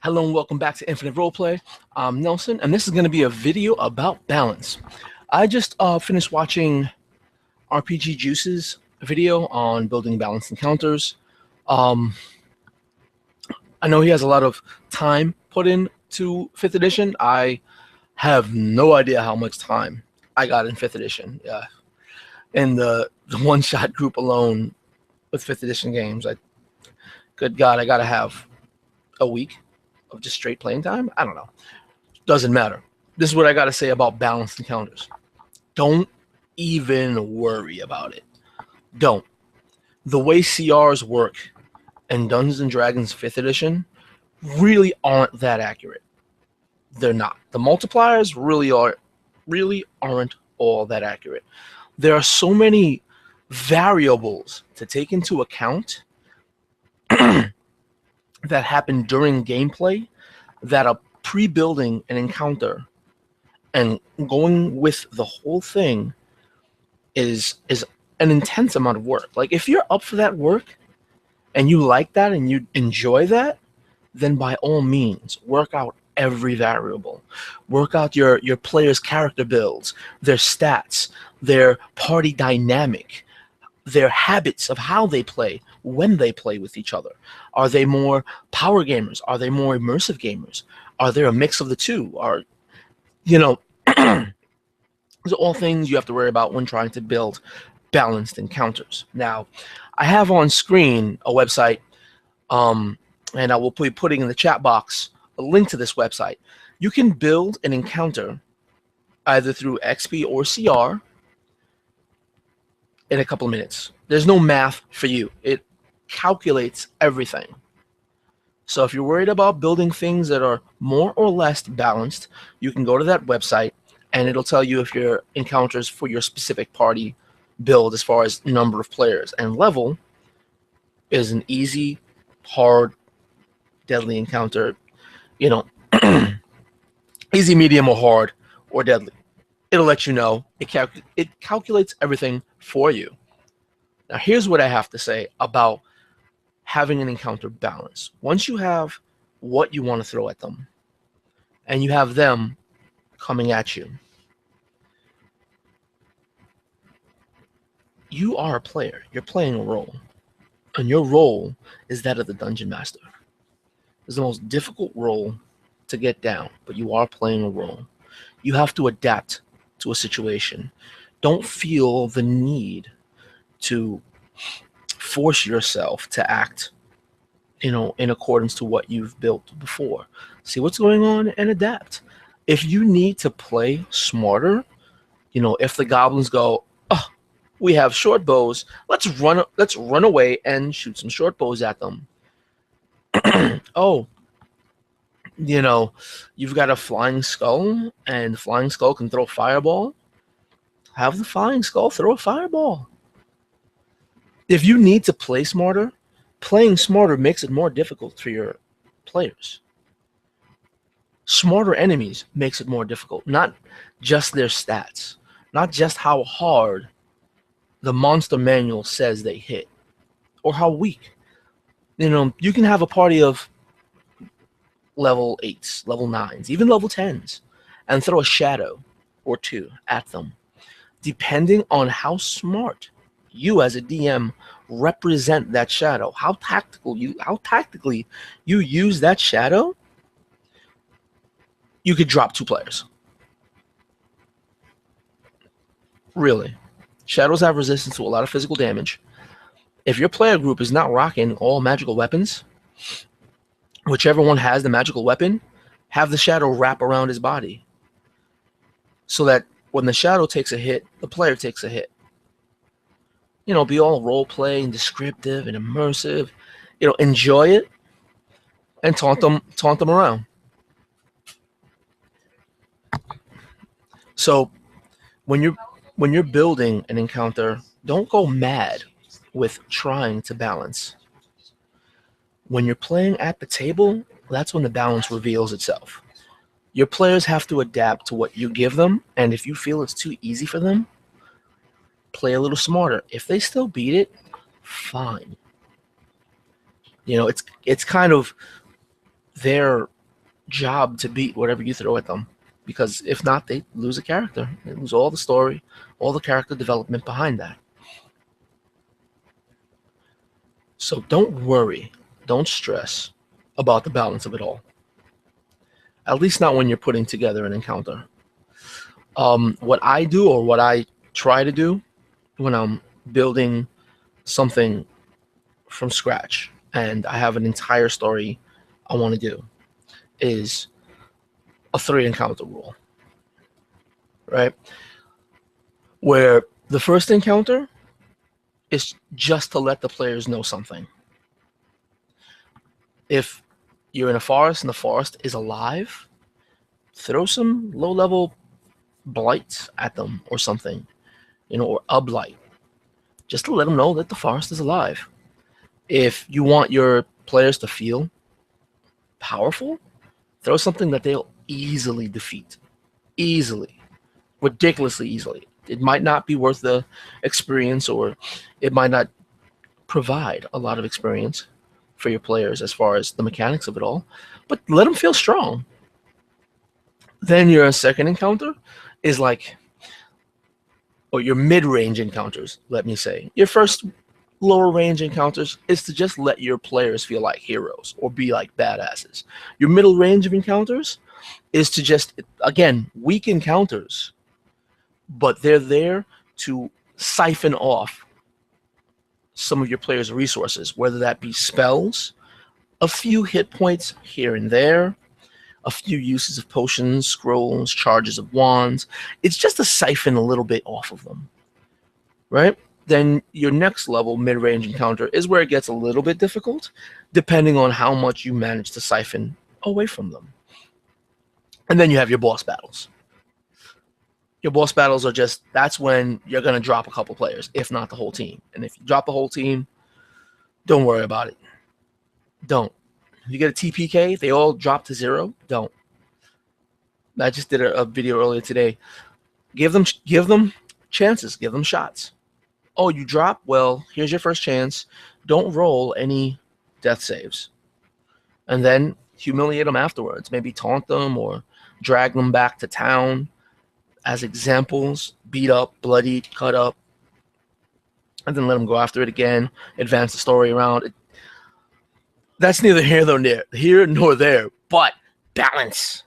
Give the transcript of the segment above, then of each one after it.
Hello and welcome back to Infinite Roleplay. I'm Nelson, and this is going to be a video about balance. I just finished watching RPG Juice's video on building balanced encounters. Um, I know he has a lot of time put into 5th edition. I have no idea how much time I got in 5th edition. Yeah, in the one-shot group alone with 5th edition games. Good God, I got to have a week of just straight playing time. I don't know. Doesn't matter. This is what I got to say about balanced encounters. Don't even worry about it. Don't. The way CRs work in Dungeons and Dragons 5th edition really aren't that accurate. They're not. The multipliers really aren't all that accurate. There are so many variables to take into account that happen during gameplay that are pre-building an encounter and going with the whole thing is an intense amount of work. Like, if you're up for that work and you like that and you enjoy that, then by all means work out every variable. Work out your players' character builds, their stats, their party dynamic, their habits of how they play, when they play with each other. Are they more power gamers? Are they more immersive gamers? Are there a mix of the two? These are all things you have to worry about when trying to build balanced encounters. Now, I have on screen a website, and I will be putting in the chat box a link to this website. You can build an encounter either through XP or CR in a couple of minutes. There's no math for you. It calculates everything. So if you're worried about building things that are more or less balanced, you can go to that website and it'll tell you if your encounters for your specific party build as far as number of players. And level is an easy, hard, deadly encounter. Easy, medium, or hard, or deadly. It'll let you know. It calculates everything for you. Now, here's what I have to say about having an encounter balance. Once you have what you want to throw at them, and you have them coming at you, you are a player. You're playing a role. And your role is that of the Dungeon Master. It's the most difficult role to get down, but you are playing a role. You have to adapt to a situation. Don't feel the need to force yourself to act, in accordance to what you've built before. See what's going on and adapt. If you need to play smarter, if the goblins go, oh, we have short bows, let's run away and shoot some short bows at them. Oh, you've got a flying skull, and the flying skull can throw a fireball. Have the flying skull throw a fireball. If you need to play smarter, playing smarter makes it more difficult for your players. Smarter enemies makes it more difficult, not just their stats, not just how hard the monster manual says they hit, or how weak. You can have a party of level 8s, level 9s, even level 10s, and throw a shadow or two at them. Depending on how smart you as a DM represent that shadow, how tactically you use that shadow, you could drop 2 players. Really. Shadows have resistance to a lot of physical damage. If your player group is not rocking all magical weapons, whichever one has the magical weapon, have the shadow wrap around his body, so that when the shadow takes a hit, the player takes a hit. Be all role play and descriptive and immersive. Enjoy it and taunt them around. So when you're building an encounter, don't go mad with trying to balance. When you're playing at the table, that's when the balance reveals itself. Your players have to adapt to what you give them, and if you feel it's too easy for them, play a little smarter. If they still beat it, fine. It's kind of their job to beat whatever you throw at them. Because if not, they lose a character. They lose all the story, all the character development behind that. So don't worry, don't stress about the balance of it all. At least not when you're putting together an encounter. What I do, or what I try to do when I'm building something from scratch and I have an entire story I want to do, is a 3 encounter rule, right? Where the first encounter is just to let the players know something. If you're in a forest and the forest is alive, throw some low-level blights at them or something, or a blight, just to let them know that the forest is alive. If you want your players to feel powerful, throw something that they'll easily defeat. Easily. Ridiculously easily. It might not be worth the experience, or it might not provide a lot of experience for your players as far as the mechanics of it all, but let them feel strong. Then your second encounter is like, or your mid-range encounters, let me say. Your first lower range encounters is to just let your players feel like heroes or be like badasses. Your middle range of encounters is to just, again, weak encounters, but they're there to siphon off some of your players' resources, whether that be spells, a few hit points here and there, a few uses of potions, scrolls, charges of wands. It's just to siphon a little bit off of them, right? Then your next level, mid-range encounter, is where it gets a little bit difficult, depending on how much you manage to siphon away from them. And then you have your boss battles. Your boss battles are just, that's when you're going to drop a couple players, if not the whole team. And if you drop the whole team, don't worry about it. Don't. If you get a TPK, they all drop to 0, don't. I just did a video earlier today. Give them chances. Give them shots. Oh, you drop? Well, here's your first chance. Don't roll any death saves. And then humiliate them afterwards. Maybe taunt them or drag them back to town as examples. Beat up, bloodied, cut up. And then let them go after it again. Advance the story around. That's neither here nor there. But balance.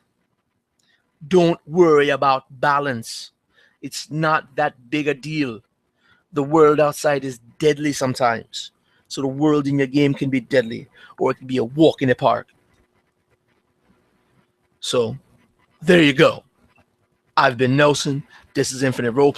Don't worry about balance. It's not that big a deal. The world outside is deadly sometimes. So the world in your game can be deadly, or it can be a walk in the park. So there you go. I've been Nelson. This is Infinite Role.